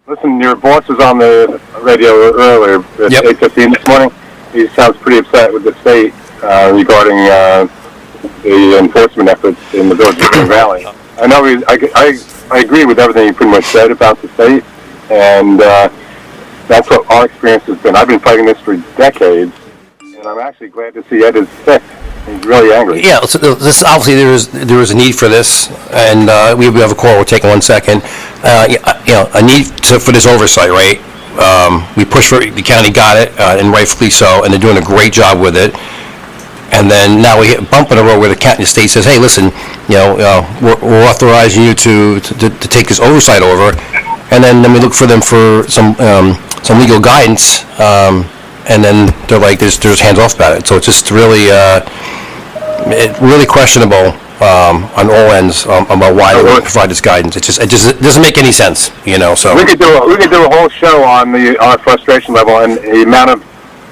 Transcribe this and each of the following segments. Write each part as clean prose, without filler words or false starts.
Listen, your boss was on the radio earlier at 8:15 this morning. He sounds pretty upset with the state regarding the enforcement efforts in the village of Green Valley. I know I agree with everything you pretty much said about the state, and that's what our experience has been. I've been fighting this for decades, and I'm actually glad to see Ed is sick. He's really angry. Yeah, so this obviously there was a need for this, and we have a call. We'll take 1 second. A need for this oversight, right? We pushed for it. The county got it, and rightfully so, and they're doing a great job with it. And then now we hit a bump in the road where the state says, "Hey, listen, we're authorizing you to take this oversight over," and then we look for them for some legal guidance. And then they're like, there's hands off about it. So it's just really, really questionable on all ends about why they don't provide this guidance. It doesn't make any sense, So we could do a whole show on our frustration level and the amount of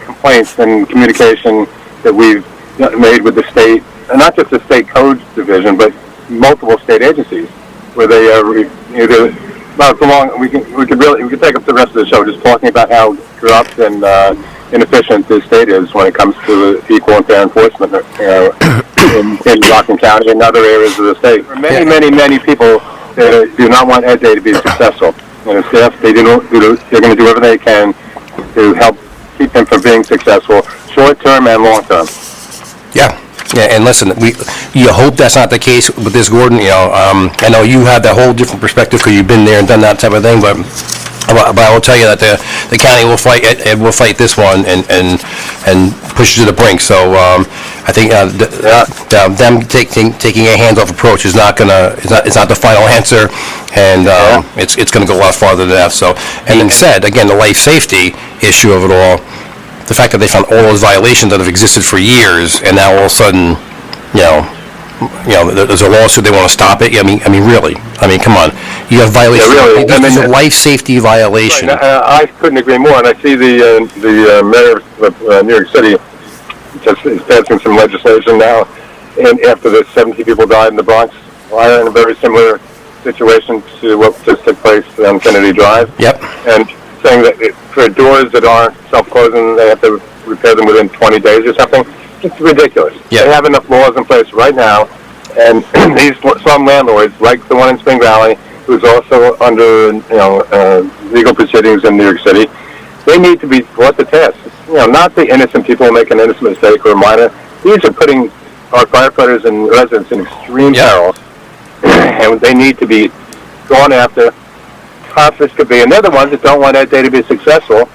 complaints and communication that we've made with the state, and not just the state codes division, but multiple state agencies, where they we could take up the rest of the show just talking about how corrupt and inefficient the state is when it comes to equal and fair enforcement in Rockland County and other areas of the state. For many people that do not want Ed Day to be successful. And the staff, they're going to do everything they can to help keep him from being successful, short term and long term. Yeah, and listen, you hope that's not the case with this, Gordon. I know you have that whole different perspective because you've been there and done that type of thing, but I will tell you that the county will fight. Ed will fight this one and push it to the brink. So I think them taking a hands-off approach is not the final answer, and it's going to go a lot farther than that. So, and then said again, the life safety issue of it all. The fact that they found all those violations that have existed for years, and now all of a sudden, there's a lawsuit, they want to stop it. I mean, really. I mean, come on. You have violations. Yeah, really. This is a life safety violation. Right. I couldn't agree more. And I see the mayor of New York City just is passing some legislation now, and after the 70 people died in the Bronx fire, in a very similar situation to what just took place on Kennedy Drive. Yep. And saying that for doors that aren't self-closing, they have to repair them within 20 days or something. It's ridiculous. Yep. They have enough laws in place right now, and some landlords, like the one in Spring Valley, who's also under legal proceedings in New York City, they need to be brought to task. Not the innocent people who make an innocent mistake or a minor. These are putting our firefighters and residents in extreme peril, and they need to be gone after. Could be, and they're the ones that don't want Ed Day to be successful,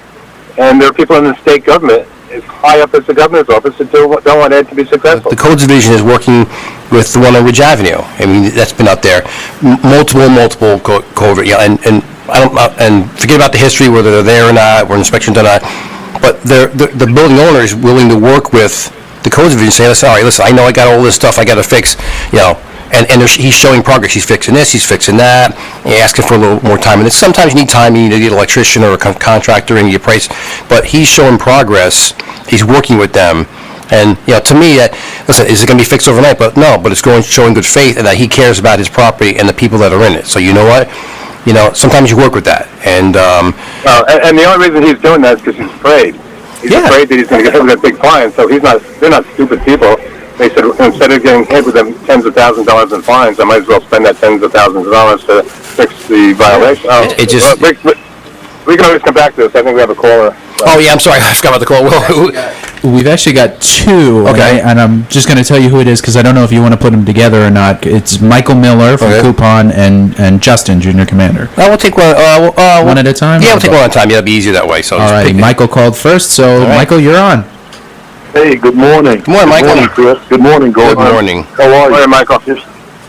and there are people in the state government, as high up as the governor's office, that don't want Ed to be successful. The Codes Division is working with the one on Ridge Avenue. I mean, that's been up there, multiple code, and I don't, and forget about the history, whether they're there or not, or inspections or not, but the building owner is willing to work with the Codes Division, saying, listen, I know I got all this stuff I got to fix, And he's showing progress. He's fixing this, he's fixing that, and asking for a little more time. And sometimes you need time, you need to get an electrician or a contractor and get price. But he's showing progress. He's working with them. And, to me, listen, is it going to be fixed overnight? But no, but it's showing good faith and that he cares about his property and the people that are in it. So you know what? Sometimes you work with that. And and the only reason he's doing that is because he's afraid. He's afraid that he's going to get hit with a big fine. So they're not stupid people. They said, instead of getting hit with them tens of thousands of dollars in fines, I might as well spend that tens of thousands of dollars to fix the violation. We can always come back to this. I think we have a caller. Oh, yeah, I'm sorry. I forgot about the call. We've actually got two, okay. And I'm just going to tell you who it is because I don't know if you want to put them together or not. It's Micheal Miller from Cupon and Justin, Junior Commander. We'll take one. One at a time? Yeah, we'll take one at a time. Yeah, it'll be easier that way. So all right, Micheal called first, so Micheal, you're on. Hey, good morning. Good morning, Micheal. Good morning, Chris. Good morning, Gordon. Good morning. How are you? Good morning, Micheal.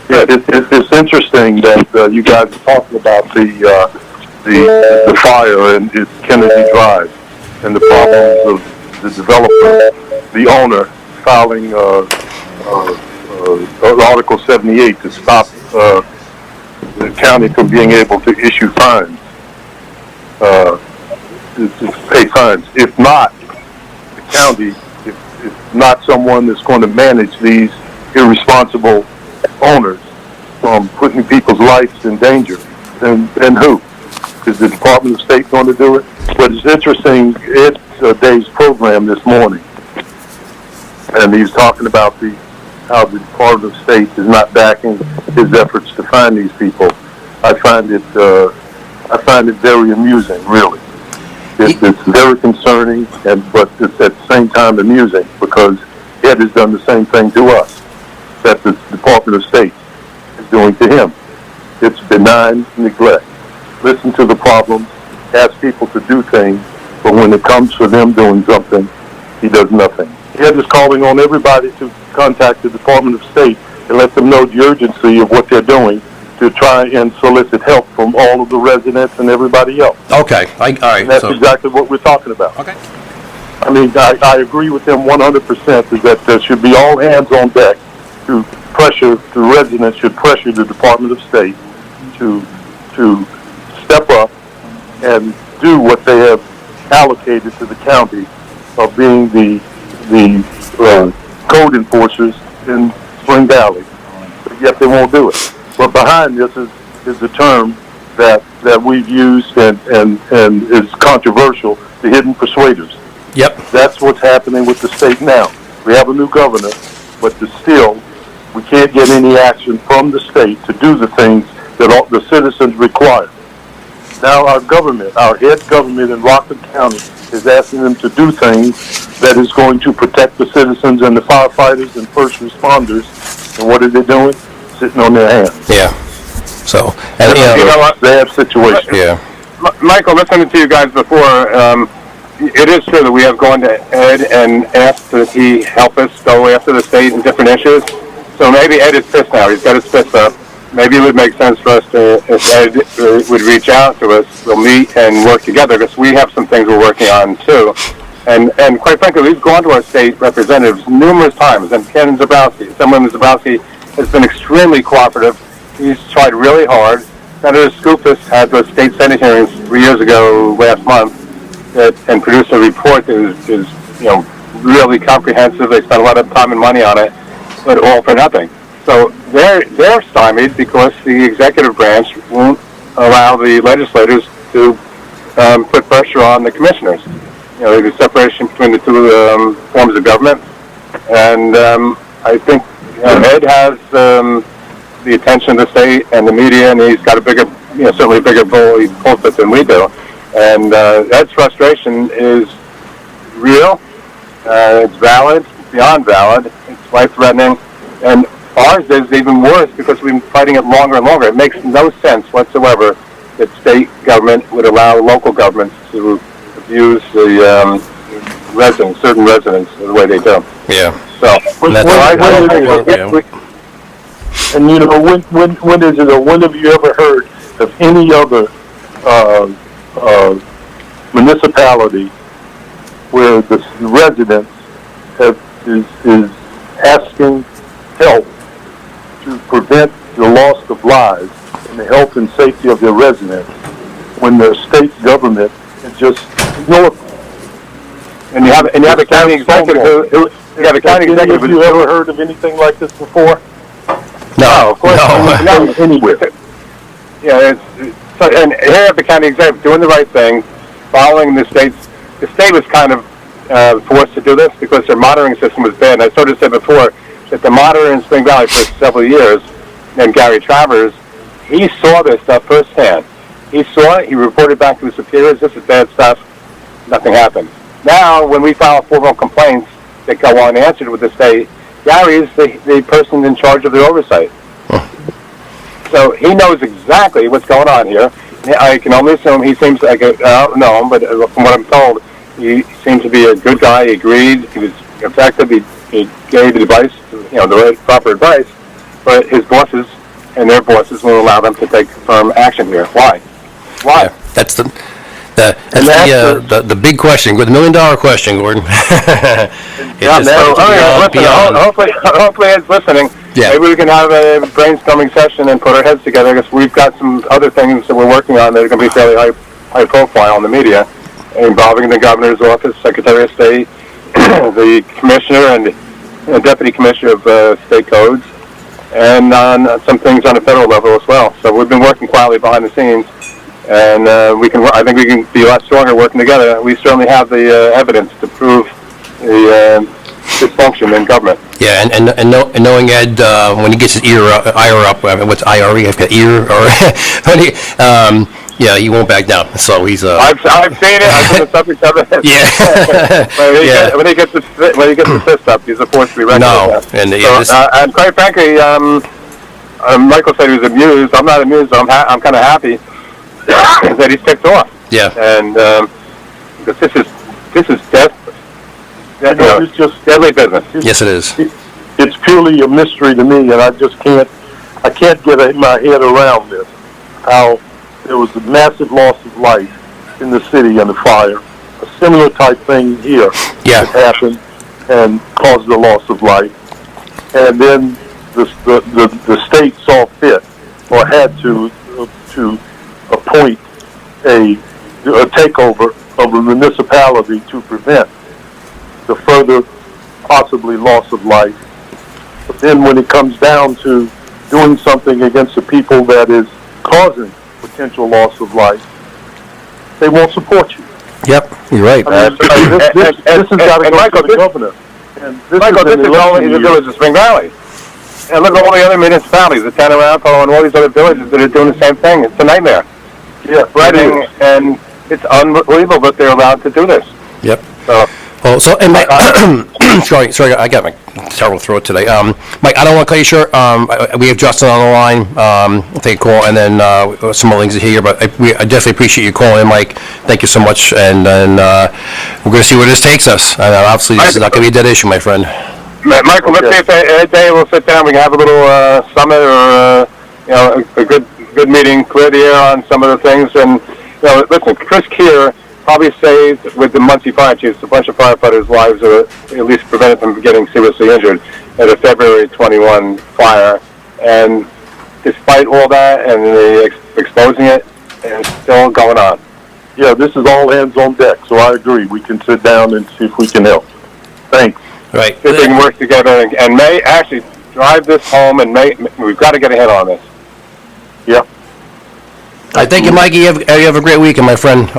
It's interesting that you guys are talking about the fire and it's Kennedy Drive and the problems of the developer, the owner, filing Article 78 to stop the county from being able to issue fines, to pay fines. If not, the county, if not someone that's going to manage these irresponsible owners from putting people's lives in danger, then who? Is the Department of State going to do it? But it's interesting, it's Dave's program this morning, and he's talking about how the Department of State is not backing his efforts to find these people. I find it very amusing, really. It's very concerning, but it's at the same time amusing, because Ed has done the same thing to us that the Department of State is doing to him. It's benign neglect. Listen to the problems, ask people to do things, but when it comes for them doing something, he does nothing. Ed is calling on everybody to contact the Department of State and let them know the urgency of what they're doing to try and solicit help from all of the residents and everybody else. Okay, all right. And that's exactly what we're talking about. Okay. I mean, I agree with him 100% is that there should be all hands on deck to pressure, the residents should pressure the Department of State to step up and do what they have allocated to the county of being the code enforcers in Spring Valley. But yet they won't do it. But behind this is the term that we've used and is controversial, the hidden persuaders. Yep. That's what's happening with the state now. We have a new governor, but still, we can't get any action from the state to do the things that all the citizens require. Now our government, our head government in Rockland County, is asking them to do things that is going to protect the citizens and the firefighters and first responders. And what are they doing? Sitting on their hands. Yeah. So, and you know what? Bad situation. Yeah. Michael, listening to you guys before, it is true that we have gone to Ed and asked that he help us go after the state in different issues. So maybe Ed is pissed now. He's got his fist up. Maybe it would make sense for us to, if Ed would reach out to us, we'll meet and work together, because we have some things we're working on too. And quite frankly, we've gone to our state representatives numerous times, and Ken 𝒂💏, someone 𝒂💏 has been extremely cooperative. He's tried really hard. Senator Skoufis had those state Senate hearings 3 years ago, last month, and produced a report that is really comprehensive. They spent a lot of time and money on it, but all for nothing. So they're stymied because the executive branch won't allow the legislators to put pressure on the commissioners. The separation between the two forms of government, and I think Ed has the attention of the state and the media, and he's got a bigger, certainly a bigger pulpit than we do. And Ed's frustration is real. It's valid, beyond valid. It's life-threatening, and ours is even worse because we've been fighting it longer and longer. It makes no sense whatsoever that state government would allow local governments to abuse the certain residents the way they do. Yeah. So, when have you ever heard of any other municipality where the residents is asking help to prevent the loss of lives and the health and safety of their residents when the state government is just ignored them? And you have a county executive who you have a county executive. Have you ever heard of anything like this before? No, of course not. Anywhere. Yeah, and here you have the county executive doing the right thing, following the state's. The state was kind of forced to do this because their monitoring system was bad. And I sort of said before that the monitor in Spring Valley for several years, named Gary Travers, he saw this stuff firsthand. He saw it. He reported back to his superiors. This is bad stuff. Nothing happened. Now, when we file formal complaints that go unanswered with the state, Gary is the person in charge of the oversight. So he knows exactly what's going on here. I can only assume he seems like I don't know him, but from what I'm told, he seemed to be a good guy. He agreed. He was effective. He gave the advice, the right, proper advice. But his bosses and their bosses won't allow them to take firm action here. Why? Why? Yeah, that's the big question, the $1 million question, Gordon. Hopefully Ed's listening. Yeah. Maybe we can have a brainstorming session and put our heads together, because we've got some other things that we're working on that are going to be fairly high profile in the media, involving the governor's office, Secretary of State, the commissioner and deputy commissioner of state codes, and on some things on the federal level as well. So we've been working quietly behind the scenes, And I think we can be a lot stronger working together. We certainly have the evidence to prove the dysfunction in government. Yeah, and knowing Ed, when he gets his ire up, what's IRE? I've got ear, or when he, yeah, he won't back down. So he's. I've seen it. I've been the subject of it. Yeah. When he gets the fist up, he's a force to be reckoned with. And quite frankly, Michael said he was amused. I'm not amused. But I'm kind of happy that he's ticked off. Yeah. And because this is death. It's just deadly business. Yes, it is. It's purely a mystery to me, and I can't get my head around this. How there was a massive loss of life in the city in the fire. A similar type thing here that happened and caused the loss of life. And then the state saw fit, or had to appoint a takeover of a municipality to prevent the further possibly loss of life. But then when it comes down to doing something against the people that is causing potential loss of life, they won't support you. Yep, you're right. I mean, this has got to go to the governor. And Michael, this is only the village of Spring Valley. And look at all the other municipalities, the town of Alcoa and all these other villages that are doing the same thing. It's a nightmare. Yeah, spreading, and it's unbelievable that they're allowed to do this. Yep. So, and Mike, sorry, I got my terrible throat today. Mike, I don't want to cut you short. We have Justin on the line. I'll take a call, and then some more things here. But I definitely appreciate you calling in, Mike. Thank you so much. And then we're going to see where this takes us. And obviously, this is not going to be a dead issue, my friend. Michael, let's see if a day we'll sit down. We can have a little summit or a good meeting, clear the air on some of the things. And listen, Chris Kear probably saved, with the Muncie Fire Chiefs, a bunch of firefighters' lives, or at least prevented them from getting seriously injured at a February 21 fire. And despite all that and the exposing it, it's still going on. Yeah, this is all hands on deck, so I agree. We can sit down and see if we can help. Thanks. Right. See if we can work together and may actually drive this home, and we've got to get ahead on this. Yeah. I thank you, Mikey. You have a great weekend, my friend.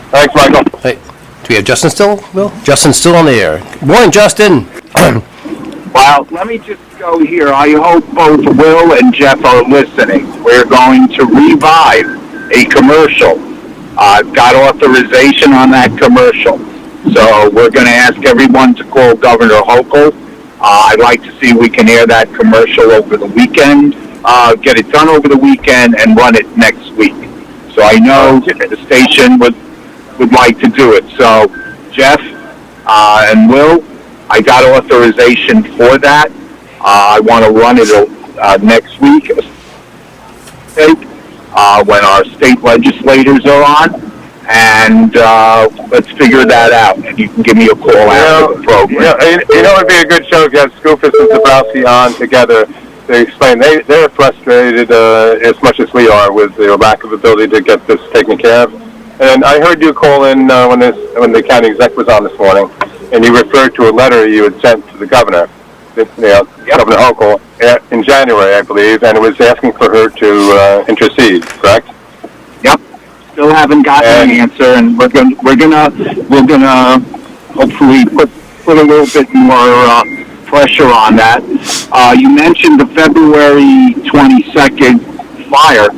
Thanks, Michael. Hey, do we have Justin still, Bill? Justin's still on the air. Good morning, Justin. Well, let me just go here. I hope both Will and Jeff are listening. We're going to revive a commercial. I've got authorization on that commercial. So we're going to ask everyone to call Governor Hochul. I'd like to see if we can air that commercial over the weekend, get it done over the weekend, and run it next week. So I know the station would like to do it. So Jeff and Will, I got authorization for that. I want to run it next week when our state legislators are on. And let's figure that out. And you can give me a call after the program. It'd be a good show if you have Schwartz and 𝒂💏 on together to explain. They're frustrated as much as we are with the lack of ability to get this taken care of. And I heard you call in when the county exec was on this morning, and you referred to a letter you had sent to the governor, Governor Hochul, in January, I believe, and it was asking for her to intercede. Correct? Yep. Still haven't gotten an answer, and we're gonna hopefully put a little bit more pressure on that. You mentioned the February 22nd fire.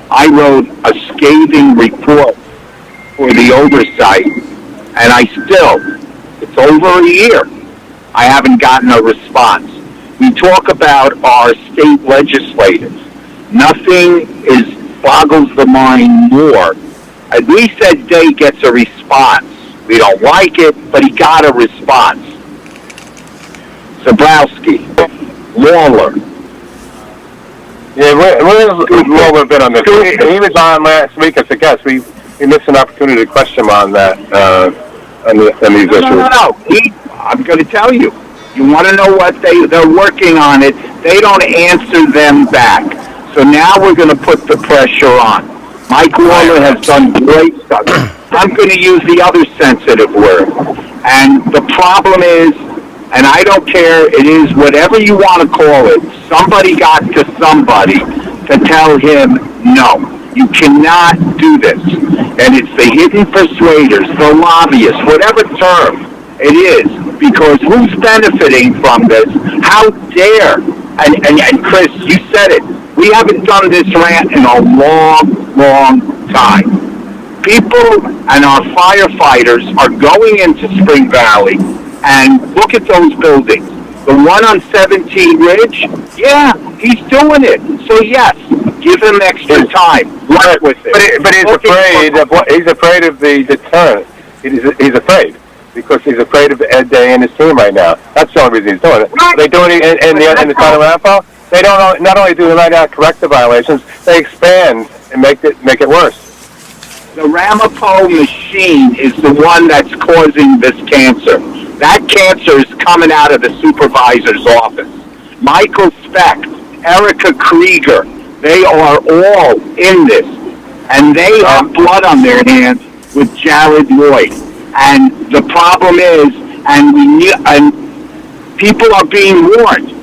I wrote a scathing report for the oversight, and it's over a year. I haven't gotten a response. We talk about our state legislators. Nothing boggles the mind more. At least Ed Day gets a response. We don't like it, but he got a response. Zabrowski, Lawler. Yeah, where's Lawler been on this? He was on last week as a guest. We missed an opportunity to question him on that, on these issues. No. I'm going to tell you. You want to know what they're working on it. They don't answer them back. So now we're going to put the pressure on. Mike Lawler has done great stuff. I'm going to use the other sensitive word. And the problem is, and I don't care, it is whatever you want to call it, somebody got to somebody to tell him, no, You cannot do this. And it's the hidden persuaders, the lobbyists, whatever term it is, because who's benefiting from this? How dare? And Chris, you said it. We haven't done this rant in a long, long time. People and our firefighters are going into Spring Valley, and look at those buildings. The one on 17 Ridge, yeah, he's doing it. So yes, give him extra time. Work with it. But he's afraid of what? He's afraid of the deterrent. He's afraid because he's afraid of Ed Day and his team right now. That's the only reason he's doing it. Right. They doing it in the town of Rampo. They don't not only do they right now correct the violations, they expand and make it worse. The Ramapo machine is the one that's causing this cancer. That cancer is coming out of the supervisor's office. Michael Speck, Erica Krieger, they are all in this. And they have blood on their hands with Jared Lloyd. And the problem is, and people are being warned.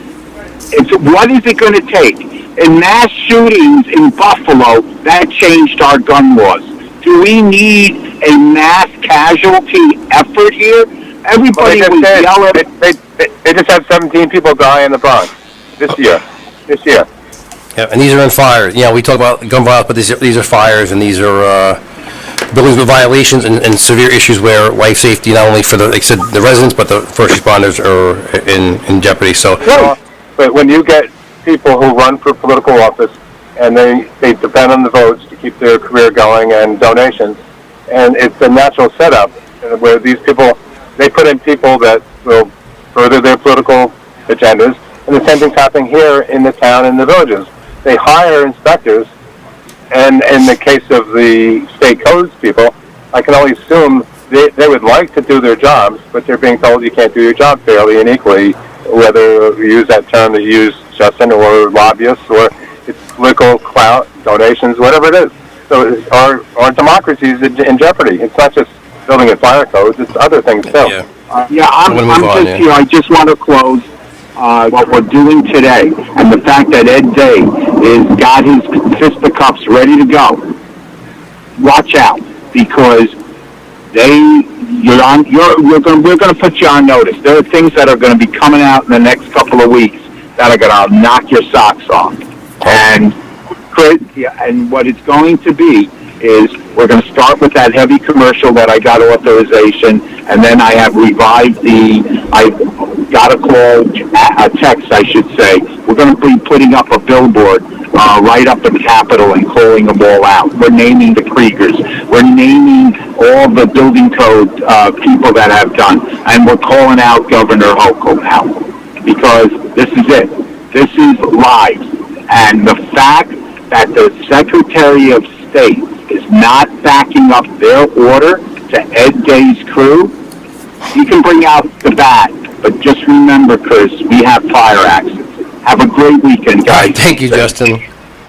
What is it going to take? In mass shootings in Buffalo, that changed our gun laws. Do we need a mass casualty effort here? Everybody was yelling. They just had 17 people die in the Bronx this year. Yeah, and these are in fires. Yeah, we talk about gun violence, but these are fires, and these are buildings with violations and severe issues where life safety, not only for the, like I said, the residents, but the first responders are in jeopardy. So, but when you get people who run for political office and they depend on the votes to keep their career going and donations, and it's a natural setup where these people, they put in people that will further their political agendas, and the same thing's happening here in the town and the villages. They hire inspectors, and in the case of the state codes people, I can only assume they would like to do their jobs, but they're being told you can't do your job fairly and equally, whether you use that term that you use, Justin, or lobbyists, or it's political clout, donations, whatever it is. So our democracy is in jeopardy. It's not just building and fire codes, it's other things too. I'm just here. I just want to close what we're doing today, and the fact that Ed Day is got his fisticuffs ready to go. Watch out, because we're going to put you on notice. There are things that are going to be coming out in the next couple of weeks that are going to knock your socks off. And what it's going to be is we're going to start with that heavy commercial that I got authorization, and then I have revived I got a text, I should say. We're going to be putting up a billboard right up the Capitol and calling them all out. We're naming the Kriegers. We're naming all the building code people that have done, and we're calling out Governor Hochul now, because this is it. This is live. And the fact that the Secretary of State is not backing up their order to Ed Day's crew, you can bring out the bat, but just remember, Chris, we have fire axes. Have a great weekend, guys. Thank you, Justin.